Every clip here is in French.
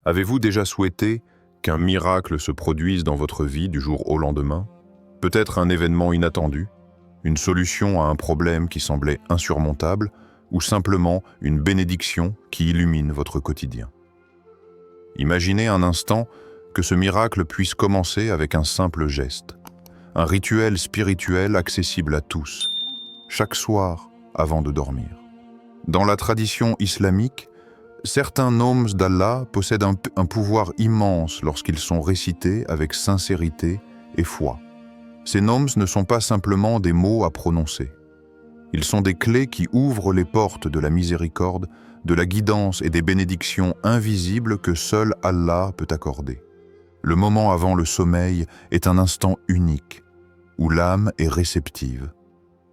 Avez-vous déjà souhaité qu'un miracle se produise dans votre vie du jour au lendemain? Peut-être un événement inattendu, une solution à un problème qui semblait insurmontable, ou simplement une bénédiction qui illumine votre quotidien. Imaginez un instant que ce miracle puisse commencer avec un simple geste, un rituel spirituel accessible à tous, chaque soir avant de dormir. Dans la tradition islamique, certains noms d'Allah possèdent un pouvoir immense lorsqu'ils sont récités avec sincérité et foi. Ces noms ne sont pas simplement des mots à prononcer. Ils sont des clés qui ouvrent les portes de la miséricorde, de la guidance et des bénédictions invisibles que seul Allah peut accorder. Le moment avant le sommeil est un instant unique, où l'âme est réceptive,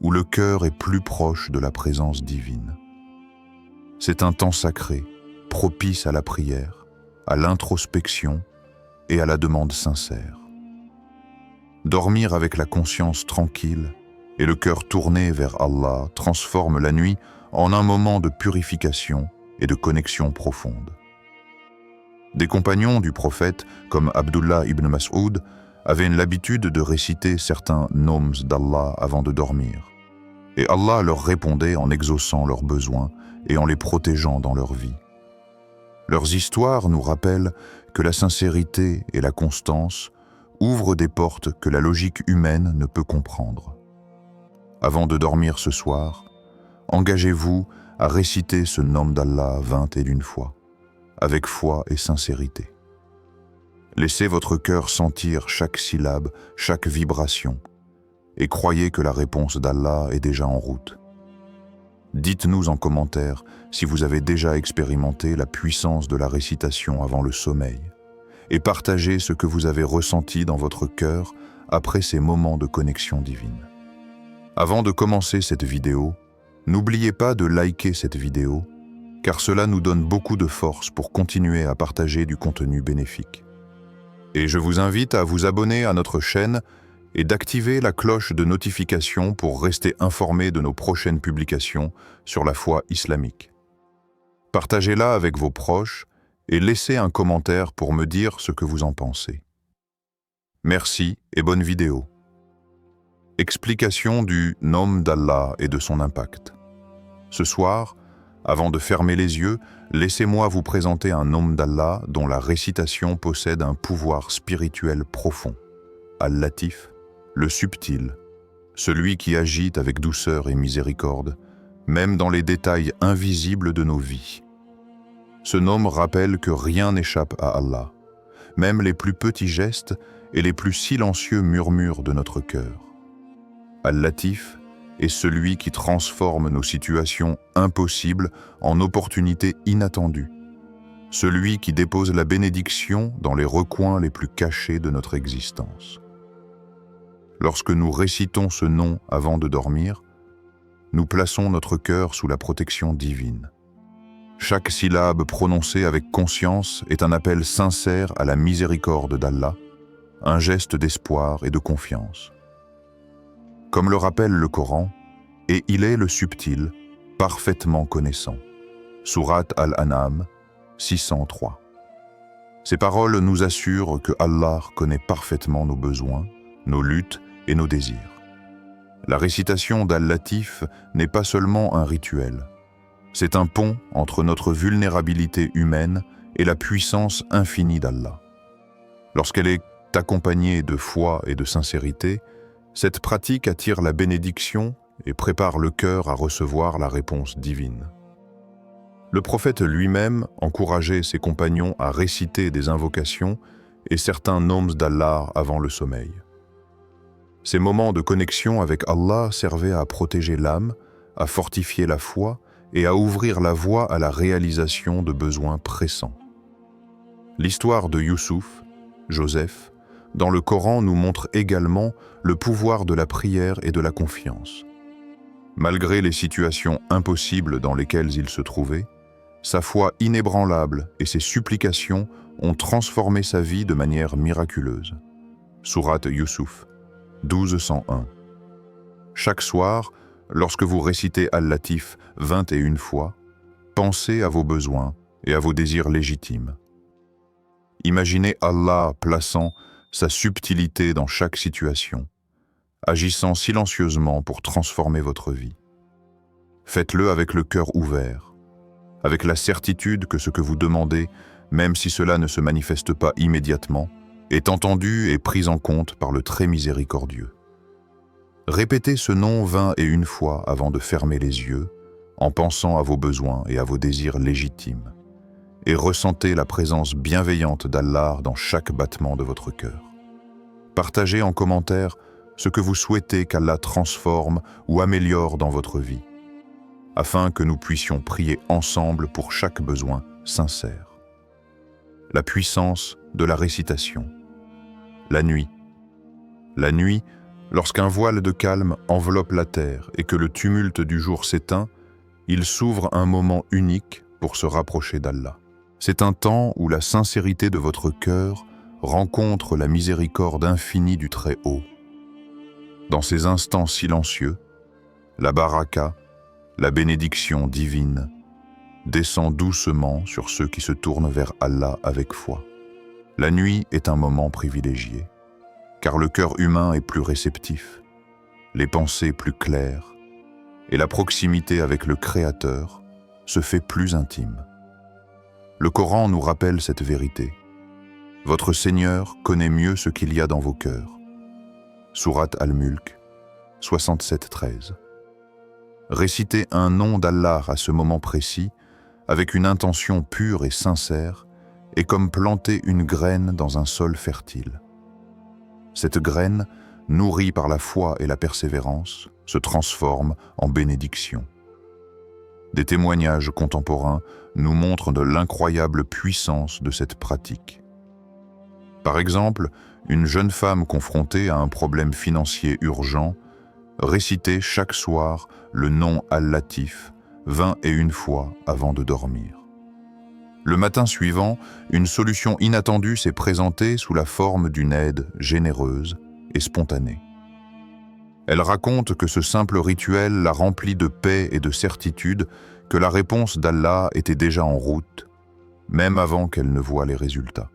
où le cœur est plus proche de la présence divine. C'est un temps sacré, propice à la prière, à l'introspection et à la demande sincère. Dormir avec la conscience tranquille et le cœur tourné vers Allah transforme la nuit en un moment de purification et de connexion profonde. Des compagnons du prophète, comme Abdullah ibn Mas'ud, avaient l'habitude de réciter certains noms d'Allah avant de dormir. Et Allah leur répondait en exaucant leurs besoins et en les protégeant dans leur vie. Leurs histoires nous rappellent que la sincérité et la constance ouvrent des portes que la logique humaine ne peut comprendre. Avant de dormir ce soir, engagez-vous à réciter ce nom d'Allah 21 fois, avec foi et sincérité. Laissez votre cœur sentir chaque syllabe, chaque vibration, et croyez que la réponse d'Allah est déjà en route. Dites-nous en commentaire si vous avez déjà expérimenté la puissance de la récitation avant le sommeil, et partagez ce que vous avez ressenti dans votre cœur après ces moments de connexion divine. Avant de commencer cette vidéo, n'oubliez pas de liker cette vidéo, car cela nous donne beaucoup de force pour continuer à partager du contenu bénéfique. Et je vous invite à vous abonner à notre chaîne et d'activer la cloche de notification pour rester informé de nos prochaines publications sur la foi islamique. Partagez-la avec vos proches et laissez un commentaire pour me dire ce que vous en pensez. Merci et bonne vidéo. Explication du nom d'Allah et de son impact. Ce soir, avant de fermer les yeux, laissez-moi vous présenter un nom d'Allah dont la récitation possède un pouvoir spirituel profond. Al-Latif, le subtil, celui qui agit avec douceur et miséricorde, même dans les détails invisibles de nos vies. Ce nom rappelle que rien n'échappe à Allah, même les plus petits gestes et les plus silencieux murmures de notre cœur. Al-Latif est celui qui transforme nos situations impossibles en opportunités inattendues, celui qui dépose la bénédiction dans les recoins les plus cachés de notre existence. Lorsque nous récitons ce nom avant de dormir, nous plaçons notre cœur sous la protection divine. Chaque syllabe prononcée avec conscience est un appel sincère à la miséricorde d'Allah, un geste d'espoir et de confiance. Comme le rappelle le Coran, « Et il est le subtil, parfaitement connaissant » Sourate Al-An'am 603. Ces paroles nous assurent que Allah connaît parfaitement nos besoins, nos luttes et nos désirs. La récitation d'Al-Latif n'est pas seulement un rituel. C'est un pont entre notre vulnérabilité humaine et la puissance infinie d'Allah. Lorsqu'elle est accompagnée de foi et de sincérité, cette pratique attire la bénédiction et prépare le cœur à recevoir la réponse divine. Le prophète lui-même encourageait ses compagnons à réciter des invocations et certains noms d'Allah avant le sommeil. Ces moments de connexion avec Allah servaient à protéger l'âme, à fortifier la foi et à ouvrir la voie à la réalisation de besoins pressants. L'histoire de Youssouf, Joseph, dans le Coran nous montre également le pouvoir de la prière et de la confiance. Malgré les situations impossibles dans lesquelles il se trouvait, sa foi inébranlable et ses supplications ont transformé sa vie de manière miraculeuse. Sourate Youssouf 1201. Chaque soir, lorsque vous récitez Al-Latif 21 fois, pensez à vos besoins et à vos désirs légitimes. Imaginez Allah plaçant sa subtilité dans chaque situation, agissant silencieusement pour transformer votre vie. Faites-le avec le cœur ouvert, avec la certitude que ce que vous demandez, même si cela ne se manifeste pas immédiatement, est entendu et pris en compte par le très miséricordieux. Répétez ce nom 21 fois avant de fermer les yeux, en pensant à vos besoins et à vos désirs légitimes, et ressentez la présence bienveillante d'Allah dans chaque battement de votre cœur. Partagez en commentaire ce que vous souhaitez qu'Allah transforme ou améliore dans votre vie, afin que nous puissions prier ensemble pour chaque besoin sincère. La puissance de la récitation. La nuit. La nuit, lorsqu'un voile de calme enveloppe la terre et que le tumulte du jour s'éteint, il s'ouvre un moment unique pour se rapprocher d'Allah. C'est un temps où la sincérité de votre cœur rencontre la miséricorde infinie du Très-Haut. Dans ces instants silencieux, la baraka, la bénédiction divine, descend doucement sur ceux qui se tournent vers Allah avec foi. La nuit est un moment privilégié, car le cœur humain est plus réceptif, les pensées plus claires, et la proximité avec le Créateur se fait plus intime. Le Coran nous rappelle cette vérité. Votre Seigneur connaît mieux ce qu'il y a dans vos cœurs. Sourate Al-Mulk, 67-13. Réciter un nom d'Allah à ce moment précis, avec une intention pure et sincère, est comme planter une graine dans un sol fertile. Cette graine, nourrie par la foi et la persévérance, se transforme en bénédiction. Des témoignages contemporains nous montrent de l'incroyable puissance de cette pratique. Par exemple, une jeune femme confrontée à un problème financier urgent récitait chaque soir le nom Al-Latif 21 fois avant de dormir. Le matin suivant, une solution inattendue s'est présentée sous la forme d'une aide généreuse et spontanée. Elle raconte que ce simple rituel l'a remplie de paix et de certitude que la réponse d'Allah était déjà en route, même avant qu'elle ne voie les résultats.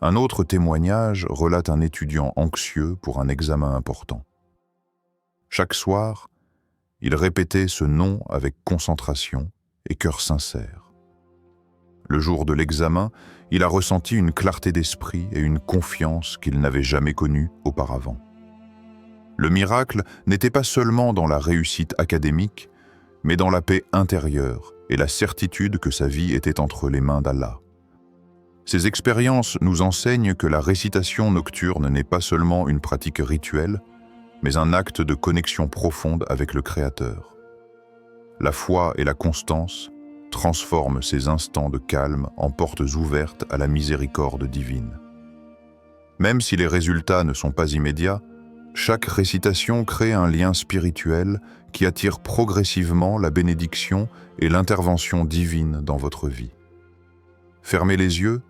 Un autre témoignage relate un étudiant anxieux pour un examen important. Chaque soir, il répétait ce nom avec concentration et cœur sincère. Le jour de l'examen, il a ressenti une clarté d'esprit et une confiance qu'il n'avait jamais connue auparavant. Le miracle n'était pas seulement dans la réussite académique, mais dans la paix intérieure et la certitude que sa vie était entre les mains d'Allah. Ces expériences nous enseignent que la récitation nocturne n'est pas seulement une pratique rituelle, mais un acte de connexion profonde avec le Créateur. La foi et la constance transforment ces instants de calme en portes ouvertes à la miséricorde divine. Même si les résultats ne sont pas immédiats, chaque récitation crée un lien spirituel qui attire progressivement la bénédiction et l'intervention divine dans votre vie. Fermez les yeux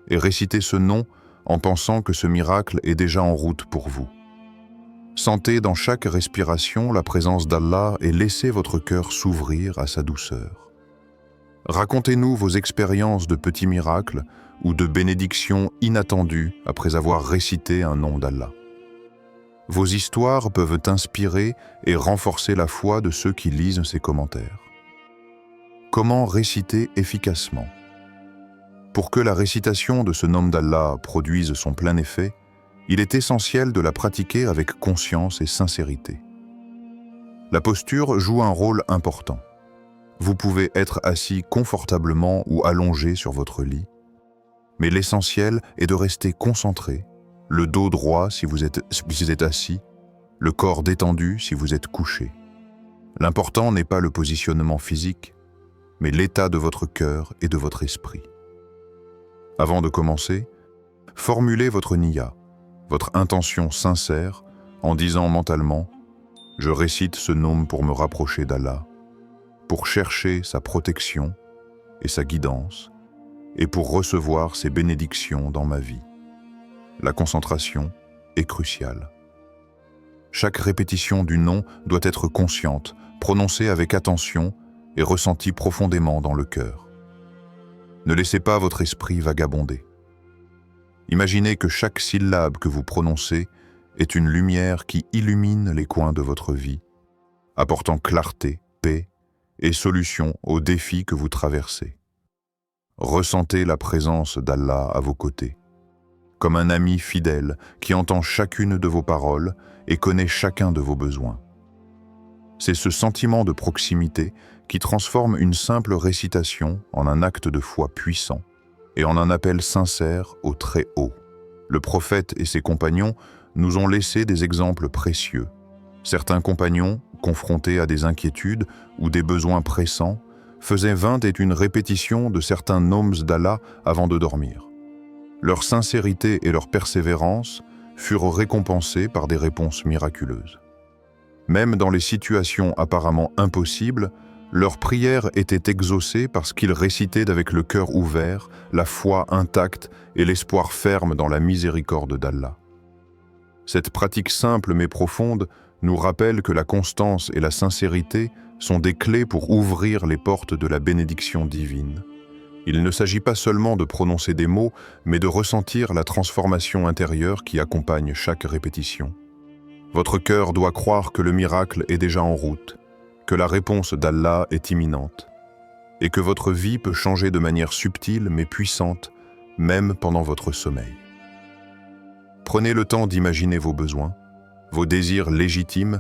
et récitez ce nom en pensant que ce miracle est déjà en route pour vous. Sentez dans chaque respiration la présence d'Allah et laissez votre cœur s'ouvrir à sa douceur. Racontez-nous vos expériences de petits miracles ou de bénédictions inattendues après avoir récité un nom d'Allah. Vos histoires peuvent inspirer et renforcer la foi de ceux qui lisent ces commentaires. Comment réciter efficacement? Pour que la récitation de ce nom d'Allah produise son plein effet, il est essentiel de la pratiquer avec conscience et sincérité. La posture joue un rôle important. Vous pouvez être assis confortablement ou allongé sur votre lit, mais l'essentiel est de rester concentré, le dos droit si vous êtes assis, le corps détendu si vous êtes couché. L'important n'est pas le positionnement physique, mais l'état de votre cœur et de votre esprit. Avant de commencer, formulez votre niya, votre intention sincère, en disant mentalement « Je récite ce nom pour me rapprocher d'Allah, pour chercher sa protection et sa guidance, et pour recevoir ses bénédictions dans ma vie. » La concentration est cruciale. Chaque répétition du nom doit être consciente, prononcée avec attention et ressentie profondément dans le cœur. Ne laissez pas votre esprit vagabonder. Imaginez que chaque syllabe que vous prononcez est une lumière qui illumine les coins de votre vie, apportant clarté, paix et solution aux défis que vous traversez. Ressentez la présence d'Allah à vos côtés, comme un ami fidèle qui entend chacune de vos paroles et connaît chacun de vos besoins. C'est ce sentiment de proximité qui transforme une simple récitation en un acte de foi puissant et en un appel sincère au Très-Haut. Le prophète et ses compagnons nous ont laissé des exemples précieux. Certains compagnons, confrontés à des inquiétudes ou des besoins pressants, faisaient 21 répétitions de certains noms d'Allah avant de dormir. Leur sincérité et leur persévérance furent récompensées par des réponses miraculeuses. Même dans les situations apparemment impossibles, leurs prières étaient exaucées parce qu'ils récitaient avec le cœur ouvert, la foi intacte et l'espoir ferme dans la miséricorde d'Allah. Cette pratique simple mais profonde nous rappelle que la constance et la sincérité sont des clés pour ouvrir les portes de la bénédiction divine. Il ne s'agit pas seulement de prononcer des mots, mais de ressentir la transformation intérieure qui accompagne chaque répétition. Votre cœur doit croire que le miracle est déjà en route, que la réponse d'Allah est imminente, et que votre vie peut changer de manière subtile mais puissante, même pendant votre sommeil. Prenez le temps d'imaginer vos besoins, vos désirs légitimes,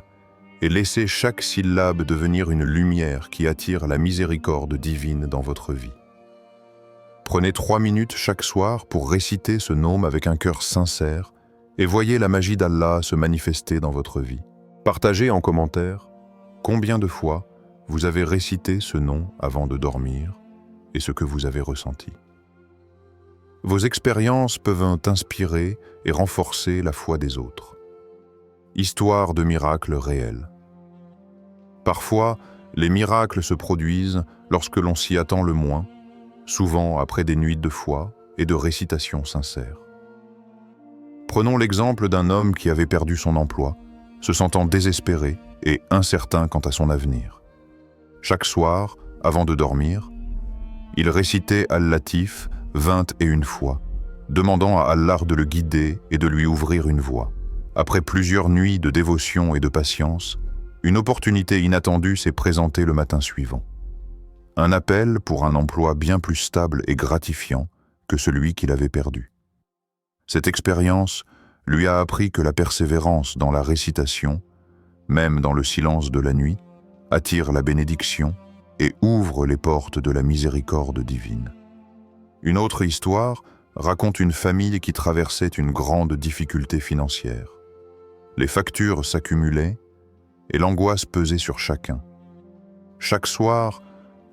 et laissez chaque syllabe devenir une lumière qui attire la miséricorde divine dans votre vie. Prenez 3 minutes chaque soir pour réciter ce nom avec un cœur sincère et voyez la magie d'Allah se manifester dans votre vie. Partagez en commentaire combien de fois vous avez récité ce nom avant de dormir et ce que vous avez ressenti. Vos expériences peuvent inspirer et renforcer la foi des autres. Histoire de miracles réels. Parfois, les miracles se produisent lorsque l'on s'y attend le moins, souvent après des nuits de foi et de récitations sincères. Prenons l'exemple d'un homme qui avait perdu son emploi, se sentant désespéré et incertain quant à son avenir. Chaque soir, avant de dormir, il récitait Al-Latif 21 fois, demandant à Allah de le guider et de lui ouvrir une voie. Après plusieurs nuits de dévotion et de patience, une opportunité inattendue s'est présentée le matin suivant. Un appel pour un emploi bien plus stable et gratifiant que celui qu'il avait perdu. Cette expérience lui a appris que la persévérance dans la récitation, même dans le silence de la nuit, attire la bénédiction et ouvre les portes de la miséricorde divine. Une autre histoire raconte une famille qui traversait une grande difficulté financière. Les factures s'accumulaient et l'angoisse pesait sur chacun. Chaque soir,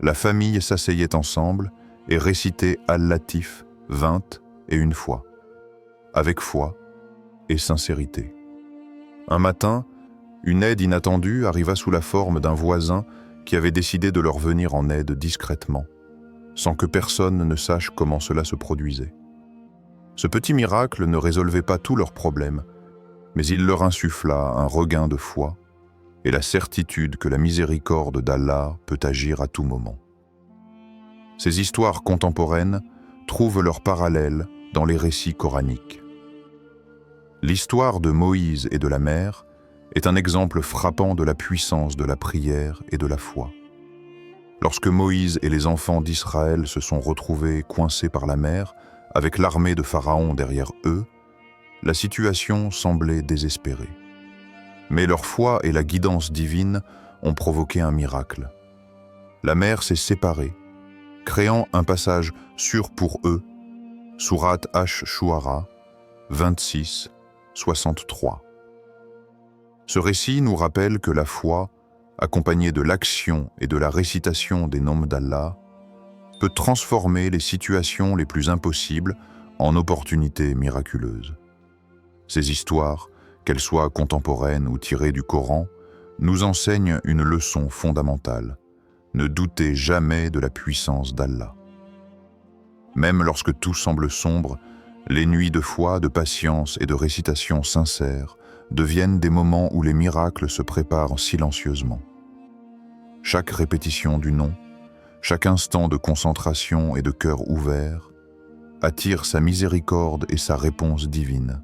la famille s'asseyait ensemble et récitait Al-Latif 21 fois, avec foi et sincérité. Un matin, une aide inattendue arriva sous la forme d'un voisin qui avait décidé de leur venir en aide discrètement, sans que personne ne sache comment cela se produisait. Ce petit miracle ne résolvait pas tous leurs problèmes, mais il leur insuffla un regain de foi et la certitude que la miséricorde d'Allah peut agir à tout moment. Ces histoires contemporaines trouvent leur parallèle dans les récits coraniques. L'histoire de Moïse et de la mer est un exemple frappant de la puissance de la prière et de la foi. Lorsque Moïse et les enfants d'Israël se sont retrouvés coincés par la mer, avec l'armée de Pharaon derrière eux, la situation semblait désespérée. Mais leur foi et la guidance divine ont provoqué un miracle. La mer s'est séparée, créant un passage sûr pour eux, Sourate Ash-Shu'ara 26, 63. Ce récit nous rappelle que la foi, accompagnée de l'action et de la récitation des noms d'Allah, peut transformer les situations les plus impossibles en opportunités miraculeuses. Ces histoires, qu'elles soient contemporaines ou tirées du Coran, nous enseignent une leçon fondamentale. Ne doutez jamais de la puissance d'Allah. Même lorsque tout semble sombre, les nuits de foi, de patience et de récitation sincère deviennent des moments où les miracles se préparent silencieusement. Chaque répétition du nom, chaque instant de concentration et de cœur ouvert attire sa miséricorde et sa réponse divine,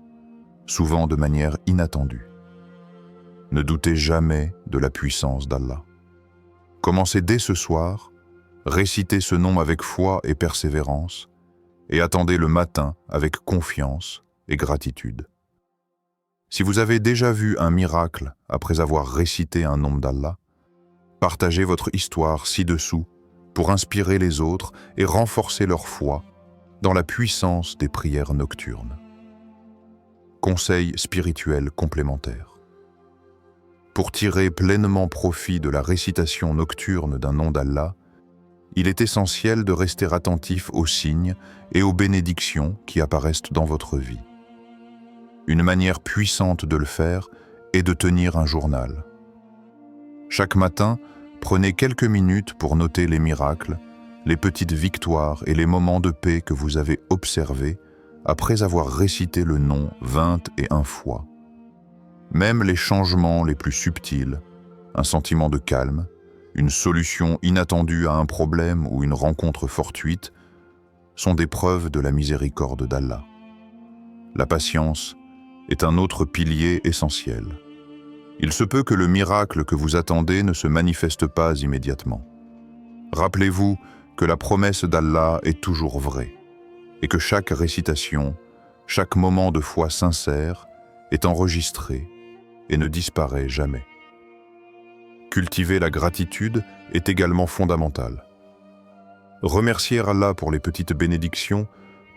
souvent de manière inattendue. Ne doutez jamais de la puissance d'Allah. Commencez dès ce soir, récitez ce nom avec foi et persévérance, et attendez le matin avec confiance et gratitude. Si vous avez déjà vu un miracle après avoir récité un nom d'Allah, partagez votre histoire ci-dessous pour inspirer les autres et renforcer leur foi dans la puissance des prières nocturnes. Conseils spirituels complémentaires. Pour tirer pleinement profit de la récitation nocturne d'un nom d'Allah, il est essentiel de rester attentif aux signes et aux bénédictions qui apparaissent dans votre vie. Une manière puissante de le faire est de tenir un journal. Chaque matin, prenez quelques minutes pour noter les miracles, les petites victoires et les moments de paix que vous avez observés après avoir récité le nom 21 fois. Même les changements les plus subtils, un sentiment de calme, une solution inattendue à un problème ou une rencontre fortuite, sont des preuves de la miséricorde d'Allah. La patience est un autre pilier essentiel. Il se peut que le miracle que vous attendez ne se manifeste pas immédiatement. Rappelez-vous que la promesse d'Allah est toujours vraie et que chaque récitation, chaque moment de foi sincère est enregistré et ne disparaît jamais. Cultiver la gratitude est également fondamental. Remercier Allah pour les petites bénédictions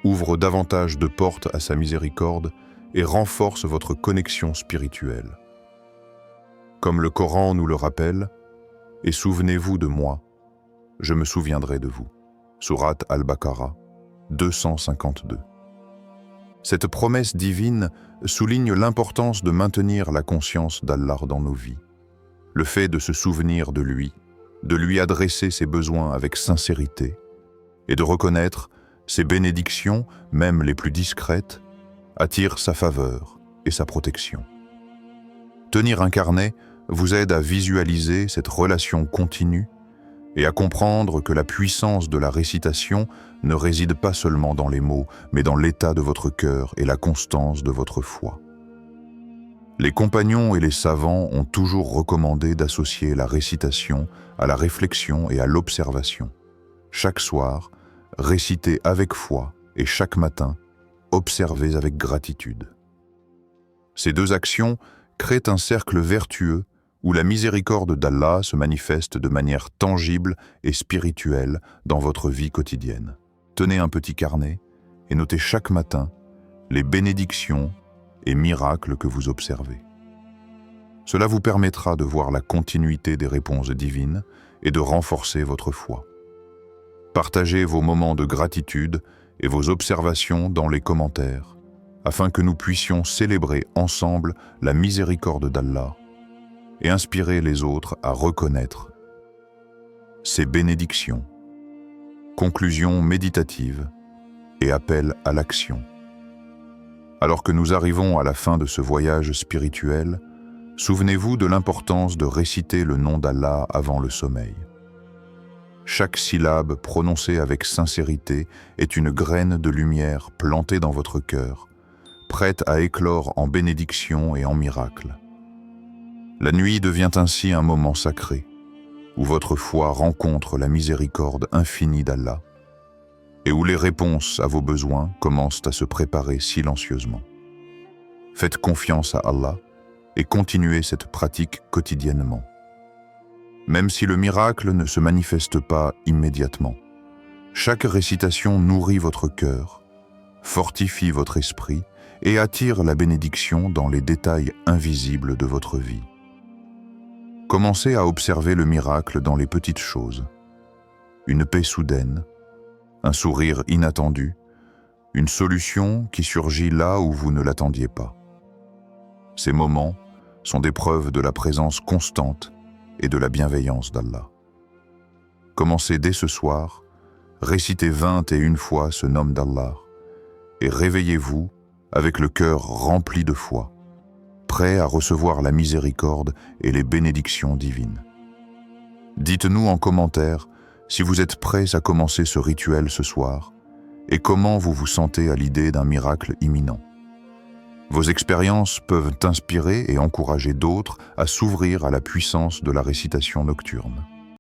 ouvre davantage de portes à sa miséricorde et renforce votre connexion spirituelle. Comme le Coran nous le rappelle, « Et souvenez-vous de moi, je me souviendrai de vous » Sourate Al-Baqarah 252. Cette promesse divine souligne l'importance de maintenir la conscience d'Allah dans nos vies. Le fait de se souvenir de lui adresser ses besoins avec sincérité et de reconnaître ses bénédictions, même les plus discrètes, attire sa faveur et sa protection. Tenir un carnet vous aide à visualiser cette relation continue et à comprendre que la puissance de la récitation ne réside pas seulement dans les mots, mais dans l'état de votre cœur et la constance de votre foi. Les compagnons et les savants ont toujours recommandé d'associer la récitation à la réflexion et à l'observation. Chaque soir, récitez avec foi et chaque matin, observez avec gratitude. Ces deux actions créent un cercle vertueux où la miséricorde d'Allah se manifeste de manière tangible et spirituelle dans votre vie quotidienne. Tenez un petit carnet et notez chaque matin les bénédictions et miracles que vous observez. Cela vous permettra de voir la continuité des réponses divines et de renforcer votre foi. Partagez vos moments de gratitude et vos observations dans les commentaires, afin que nous puissions célébrer ensemble la miséricorde d'Allah et inspirer les autres à reconnaître ses bénédictions. Conclusion méditative et appel à l'action. Alors que nous arrivons à la fin de ce voyage spirituel, souvenez-vous de l'importance de réciter le nom d'Allah avant le sommeil. Chaque syllabe prononcée avec sincérité est une graine de lumière plantée dans votre cœur, prête à éclore en bénédiction et en miracle. La nuit devient ainsi un moment sacré, où votre foi rencontre la miséricorde infinie d'Allah, et où les réponses à vos besoins commencent à se préparer silencieusement. Faites confiance à Allah et continuez cette pratique quotidiennement. Même si le miracle ne se manifeste pas immédiatement, chaque récitation nourrit votre cœur, fortifie votre esprit et attire la bénédiction dans les détails invisibles de votre vie. Commencez à observer le miracle dans les petites choses. Une paix soudaine, un sourire inattendu, une solution qui surgit là où vous ne l'attendiez pas. Ces moments sont des preuves de la présence constante et de la bienveillance d'Allah. Commencez dès ce soir, récitez 21 fois ce nom d'Allah et réveillez-vous avec le cœur rempli de foi, prêt à recevoir la miséricorde et les bénédictions divines. Dites-nous en commentaire si vous êtes prêts à commencer ce rituel ce soir et comment vous vous sentez à l'idée d'un miracle imminent. Vos expériences peuvent inspirer et encourager d'autres à s'ouvrir à la puissance de la récitation nocturne.